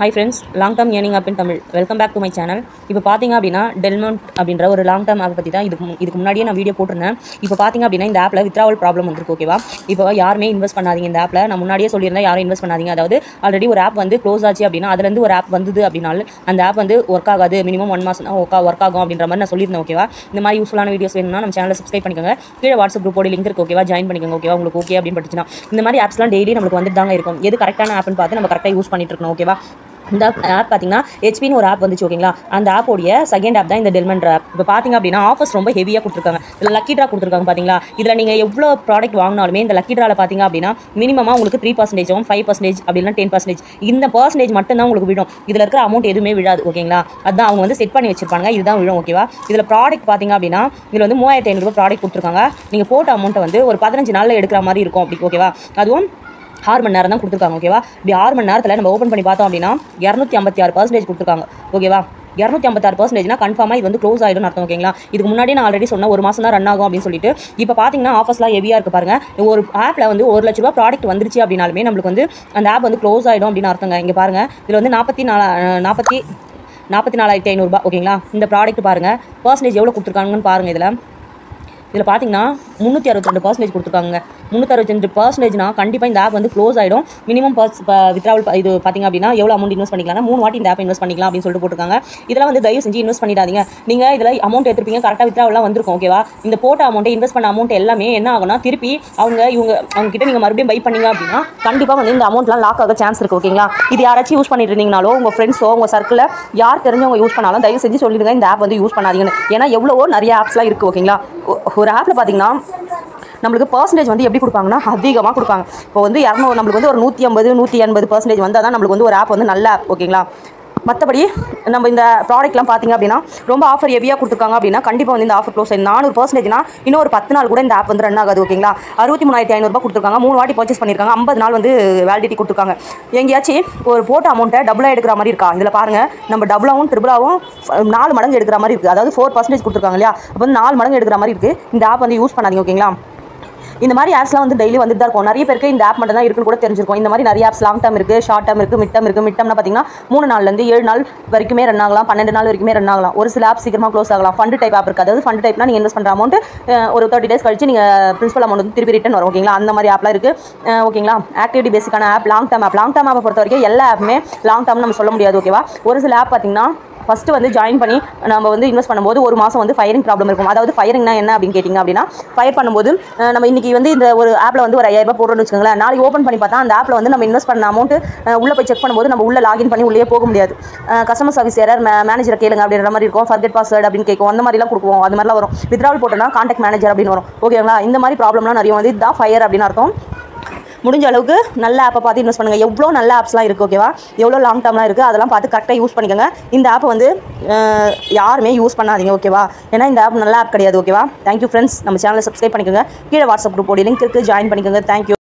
Hi friends, long term earning app in Tamil. Welcome back to my channel. இப்போ பாத்தீங்க அப்படினா Delmont அப்படிங்கற ஒரு லாங் டர்ம் ஆப் பத்தி தான் இதுக்கு முன்னாடியே நான் வீடியோ போட்டுருந்தேன். இப்போ பாத்தீங்க அப்படினா இந்த ஆப்ல withdrawal ப்ராப்ளம் வந்திருக்கு ஓகேவா? இப்போ யாருமே இன்வெஸ்ட் பண்ணாதீங்க இந்த ஆப்ல. நான் முன்னாடியே சொல்லியிருந்தேன் யாரும் இன்வெஸ்ட் பண்ணாதீங்க. அதாவது ஆல்ரெடி ஒரு ஆப் வந்து க்ளோஸ் ஆச்சு அப்படினா அதுல இருந்து ஒரு ஆப் வந்தது அப்படினால அந்த ஆப் வந்து வொர்க் ஆகாது. மினிமம் 1 மாசம் தான் வொர்க் ஆகும் அப்படிங்கற மாதிரி நான் சொல்லியிருந்தேன் ஓகேவா? இந்த மாதிரி யூஸ்ஃபுல்லான வீடியோஸ் வேணும்னா நம்ம சேனலை சப்ஸ்கிரைப் பண்ணிக்கோங்க. கீழ வாட்ஸ்அப் குரூப்போட லிங்க் இருக்கு ஓகேவா? ஜாயின் பண்ணிக்கோங்க ஓகேவா? உங்களுக்கு ஓகே அப்படின்னு பட்டுச்சுனா இந்த மாதிரி ஆப்ஸ்லாம் டெய்லி நமக்கு வந்துட்டு தாங்க இருக்கும். எது கரெக்டான ஆப்னு பார்த்து நம்ம கரெக்டாக யூஸ் பண்ணிட்டு இருக்கணும் ஓகேவா? இந்த ஆப் பார்த்தீங்கன்னா ஹெச்பின்னு ஒரு ஆப் வந்துச்சு ஓகேங்களா? அந்த ஆப்போடைய செகண்ட் ஆப் தான் இந்த டெல்மண்ட் ஆப். இப்போ பார்த்தீங்க அப்படின்னா ஆஃபர்ஸ் ரொம்ப ஹெவியாக கொடுத்துருக்காங்க. இதில் லக்கி ட்ரா கொடுத்துருக்காங்க பார்த்தீங்களா? இதில் நீங்கள் எவ்வளோ ப்ராடக்ட் வாங்கினாலுமே இந்த லக்கி ட்ராவில் பார்த்தீங்க அப்படின்னா மினிமமாக உங்களுக்கு 3% 5% அப்படின்னா 10% இந்த பர்சன்டேஜ் மட்டும்தான் உங்களுக்கு விழும். இதில் இருக்கிற அமௌண்ட் எதுவுமே விழாது ஓகேங்களா? அதுதான் அவங்க வந்து செட் பண்ணி வச்சிருப்பாங்க. இதுதான் விழும் ஓகேவா? இதில் ப்ராடக்ட் பார்த்தீங்க அப்படின்னா இதில் வந்து 3500 ப்ராடக்ட் கொடுத்துருக்காங்க. நீங்கள் போட்ட அமௌண்ட்டை வந்து ஒரு 15 நாளில் எடுக்கிற மாதிரி இருக்கும் அப்படி ஓகேவா? அதுவும் 6 மணி நேரம் தான் கொடுத்துருக்காங்க ஓகேவா? இப்படி 6 மணி நேரத்தில் நம்ம ஓப்பன் பண்ணி பார்த்தோம் அப்படின்னா 256% கொடுத்துருக்காங்க ஓகேவா? 256% கன்ஃபார்மாக இது வந்து க்ளோஸ் ஆகிடும் அர்த்தம் ஓகேங்களா? இதுக்கு முன்னாடி நான் ஆல்ரெடி சொன்ன ஒரு மாதம் தான் ரன் ஆகும் அப்படின்னு சொல்லிட்டு இப்போ பார்த்தீங்கன்னா ஆஃபர்ஸ்லாம் ஹெவியாக இருக்குது பாருங்க. ஒரு ஆப்பில் வந்து 1 லட்ச ரூபா ப்ராடக்ட் வந்துருச்சு அப்படின்னாலுமே நம்மளுக்கு வந்து அந்த ஆப் வந்து க்ளோஸ் ஆகிடும் அப்படின்னு அர்த்தங்க. இங்கே பாருங்கள் இதில் வந்து 44,500 ஓகேங்களா? இந்த ப்ராடக்ட் பாருங்கள் பர்சன்டேஜ் எவ்வளோ கொடுத்துருக்காங்கன்னு பாருங்கள். இதில் பார்த்தீங்கன்னா 362% கொடுத்துருக்காங்க. 362%னா கண்டிப்பாக இந்த ஆப் வந்து க்ளோஸ் ஆகிடும். மினிமம் வித்ட்ராவல் இது பார்த்தீங்க அப்படின்னா எவ்வளோ அமௌண்ட் இன்வெஸ்ட் பண்ணிக்கலாம் 3 வாட்டி இந்த ஆப் இன்வெஸ்ட் பண்ணிக்கலாம் அப்படின்னு சொல்லிட்டு போட்டுருக்காங்க. இதெல்லாம் வந்து தயவு செஞ்சு இன்வெஸ்ட் பண்ணிடாதீங்க. நீங்கள் இதில் அமௌண்ட் எடுத்துருப்பீங்க கரெக்டாக வித்ட்ராவல்லாம் வந்திருக்கும் ஓகேவா? இந்த போட்ட அமௌண்ட்டை இன்வெஸ்ட் பண்ண அமௌண்ட் எல்லாமே என்ன ஆகும்னா திருப்பி அவங்க கிட்ட நீங்கள் மறுபடியும் பை பண்ணீங்க அப்படின்னா கண்டிப்பாக வந்து இந்த அமௌண்ட்லாம் லாக் ஆக சான்ஸ் இருக்குது ஓகேங்களா? இது யாராச்சும் யூஸ் பண்ணிட்டு இருந்தீங்கனாலோ உங்கள் ஃப்ரெண்ட்ஸோ உங்கள் சர்க்கிளில் யார் தெரிஞ்சவங்க யூஸ் பண்ணாலும் தயவு செஞ்சு சொல்லிடுங்க இந்த ஆப் வந்து யூஸ் பண்ணாதீங்கன்னு. ஏன்னா எவ்வளவோ நிறைய ஆப்ஸ்லாம் இருக்குது ஓகேங்களா? ஒரு ஆப்பில் பார்த்தீங்கன்னா நம்மளுக்கு பர்சன்டேஜ் வந்து எப்படி கொடுப்பாங்கன்னா அதிகமாக கொடுப்பாங்க. இப்போ வந்து நம்மளுக்கு வந்து ஒரு 150-180% வந்தால் தான் நம்மளுக்கு வந்து ஒரு ஆப் வந்து நல்ல ஆப் ஓகேங்களா? மற்றபடி நம்ம இந்த ப்ராடக்ட்லாம் பார்த்தீங்க அப்படின்னா ரொம்ப ஆஃபர் ஹெவியாக கொடுத்துருக்காங்க அப்படின்னா கண்டிப்பாக வந்து இந்த ஆஃபர் க்ளோஸ் ஆகிடும். 400%னா இன்னும் ஒரு 10 நாள் கூட இந்த ஆப் வந்து ரன் ஆகாது ஓகேங்களா? 63,500 கொடுத்துருக்காங்க. 3 வாட்டி பர்ச்சேஸ் பண்ணியிருக்காங்க. 50 நாள் வந்து வேலிடிட்டி கொடுத்துருக்காங்க. எங்கேயாச்சும் ஒரு போட்ட அமௌண்ட்டை டபுளாக எடுக்கிற மாதிரி இருக்கா? இதில் பாருங்கள் நம்ம டபுளாகவும் ட்ரிபிளாகவும் 4 மடங்கு எடுக்கிற மாதிரி இருக்குது. அதாவது 4% கொடுத்துருக்காங்க இல்லையா? அப்போ வந்து 4 மடங்கு எடுக்கிற மாதிரி இருக்குது. இந்த ஆப் வந்து யூஸ் பண்ணாதீங்க ஓகேங்களா? இந்த மாதிரி ஆப்ஸ்லாம் வந்து டெய்லி வந்துட்டு தான் இருக்கும். நிறைய பேருக்கு இந்த ஆப் மட்டும் தான் இருக்குன்னு கூட தெரிஞ்சிருக்கும். இந்த மாதிரி நிறைய ஆப்ஸ் லாங் டர்ம் இருக்குது, ஷார்ட் டர்ம் இருக்குது, மிட் டர்ம் இருக்குது. மிட் டர்ம்னா பார்த்தீங்கன்னா 3 நாள்லேருந்து 7 நாள் வரைக்குமே ரன் ஆகலாம், 12 நாள் வரைக்குமே ரன் ஆகலாம். ஒரு சில ஆப் சீக்கிரமாக க்ளோஸ் ஆகலாம். ஃபண்ட் டைப் ஆப் இருக்குது. அதாவது ஃபண்ட் டைப்னா நீங்கள் இன்வெஸ்ட் பண்ணுற அமௌண்ட் ஒரு 30 டேஸ் கழிச்சு நீங்கள் பிரின்சிபல் அமௌண்ட் வந்து திருப்பி ரிட்டன் வரும் ஓகேங்களா? அந்த மாதிரி ஆப்லாம் இருக்குது ஓகேங்களா? ஆக்டிவிட்டி பேசிக்கான ஆப் லாங் டர்ம் ஆப்பை பொறுத்த வரைக்கும் எல்லா ஆப்புமே லாங் டர்ம் நம்ம சொல்ல முடியாது ஓகேவா? ஒரு சில ஆப் பார்த்தீங்கன்னா ஃபஸ்ட்டு வந்து ஜாயின் பண்ணி நம்ம வந்து இன்வெஸ்ட் பண்ணும்போது ஒரு மாதம் வந்து ஃபயரிங் ப்ராப்ளம் இருக்கும். அதாவது ஃபயரிங்னா என்ன அப்படின்னு கேட்டிங்க அப்படின்னா ஃபயர் பண்ணும்போது நம்ம இன்றைக்கி வந்து இந்த ஒரு ஆப்பில் வந்து ஒரு 5,000 ரூபாய் போடுறோம்னு வச்சுக்கோங்களேன். நாளைக்கு ஓப்பன் பண்ணி பார்த்தா அந்த ஆப்பில் வந்து நம்ம இன்வெஸ்ட் பண்ண அமௌண்ட் உள்ளே போய் செக் பண்ணும்போது நம்ம உள்ளே லாகின் பண்ணி உள்ளே போக முடியாது. கஸ்டமர் சர்வீஸ் எரர் மேனேஜரை கேளுங்க அப்படின்ற மாதிரி இருக்கும். ஃபர்கெட் பாஸ்வேர்ட் அப்படின்னு கேட்கும். அந்த மாதிரிலாம் கொடுக்குவோம். அது மாதிரிலாம் வரும். வித்ட்ராவல் போட்டோன்னா கான்டாக்ட் மேனேஜர் அப்படின்னு வரும் ஓகேங்களா? இந்த மாதிரி ப்ராப்ளம்லாம் நிறைய வந்து இதுதான் ஃபயர் அப்படின்னு அர்த்தம். முடிஞ்ச அளவுக்கு நல்ல ஆப்பை பார்த்து இன்வெஸ்ட் பண்ணுங்கள். எவ்வளோ நல்ல ஆப்ஸ்லாம் இருக்குது ஓகேவா? எவ்வளோ லாங் டர்ம்லாம் இருக்குது அதெல்லாம் பார்த்து கரெக்டாக யூஸ் பண்ணிக்கோங்க. இந்த ஆப்பை வந்து யாருமே யூஸ் பண்ணாதீங்க ஓகேவா? ஏன்னா இந்த ஆப் நல்ல ஆப் கிடையாது ஓகேவா? Thank you friends. நம்ம சேனலை சப்ஸ்கிரைப் பண்ணிக்கோங்க. கீழே வாட்ஸ்அப் குரூப்போட லிங்க் இருக்குது, ஜாயின் பண்ணிக்கோங்க. தேங்க்யூ.